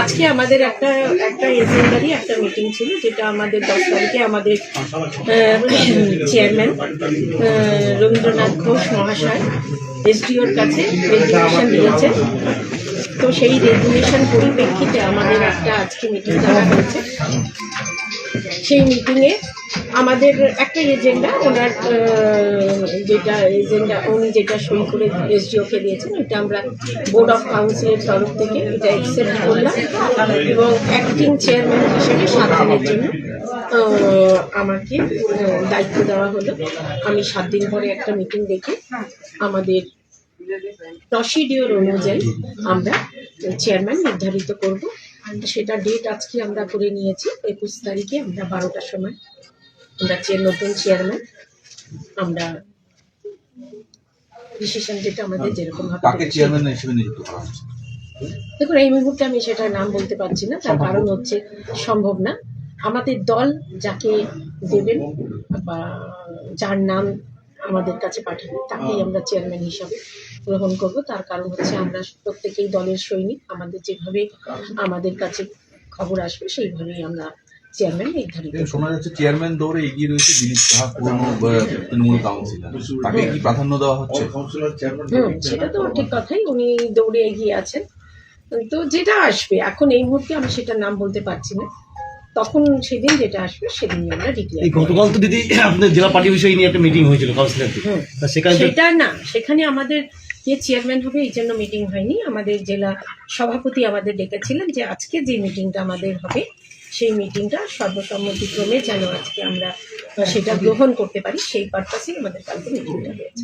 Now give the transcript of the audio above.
আজকে আমাদের একটা এজেন্ডারই একটা মিটিং ছিল, যেটা আমাদের 10 তারিখে আমাদের চেয়ারম্যান রবীন্দ্রনাথ ঘোষ মহাশয় এসডিওর কাছে রেজিগনেশন দিয়েছেন। তো সেই রেজিগনেশন পরিপ্রেক্ষিতে আমাদের একটা আজকে মিটিং করা হয়েছে। সেই মিটিংয়ে আমাদের একটা এজেন্ডা, ওনার উনি যেটা সই করে এসডিওকে দিয়েছেন, এটা আমরা বোর্ড অফ কাউন্সিলের তরফ থেকে এটা অ্যাকসেপ্ট করলাম এবং অ্যাক্টিং চেয়ারম্যান হিসেবে 7 দিনের জন্য আমাকে দায়িত্ব দেওয়া হলো। আমি 7 দিন পরে একটা মিটিং ডেকে আমাদের প্রসিডিওর অনুযায়ী আমরা চেয়ারম্যান নির্ধারিত করব। সেটা ডেট আজকে আমরা করে নিয়েছি 21 তারিখে আমরা 12টার সময় আমরা নতুন চেয়ারম্যান আমরা ডিসিশন যেটা আমাদের যেরকম হবে। দেখুন, এই মুহূর্তে আমি সেটার নাম বলতে পারছি না, তার কারণ হচ্ছে সম্ভব না। আমাদের দল যাকে দেবেন বা যার নাম আমাদের কাছে পাঠাবে তাকেই আমরা চেয়ারম্যান হিসাবে গ্রহণ করব। তার কারণ হচ্ছে আমরা প্রত্যেকেই দলের সৈনিক, আমাদের যেভাবে আমাদের কাছে খবর আসবে সেইভাবেই আমরা চেয়ারম্যান নির্ধারিত। শোনা যাচ্ছে চেয়ারম্যান দৌড়ে এগিয়ে রয়েছে দিলীপ সাহা, পুরনো তৃণমূল কাউন্সিলর, তাকে কি প্রাধান্য দেওয়া হচ্ছে? সেটা তো ঠিক কথাই, উনি দৌড়ে এগিয়ে আছেন। তো যেটা আসবে এখন এই মুহূর্তে আমি সেটার নাম বলতে পারছি না, তখন সেদিন যেটা আসবে সেদিনই আমরা ডিক্লেয়ার। গতকাল তো দিদি আপনাদের জেলা পার্টি বিষয় নিয়ে একটা মিটিং হয়েছিল কাউন্সিলরদের, সেটা না, সেখানে আমাদের কে চেয়ারম্যান হবে এই জন্য মিটিং হয়নি। আমাদের জেলা সভাপতি আমাদের ডেকেছিলেন যে আজকে যে মিটিংটা আমাদের হবে সেই মিটিংটা সর্বসম্মতিক্রমে যেন আজকে আমরা সেটা গ্রহণ করতে পারি, সেই পারপাসেই আমাদের কালকে মিটিংটা হয়েছে।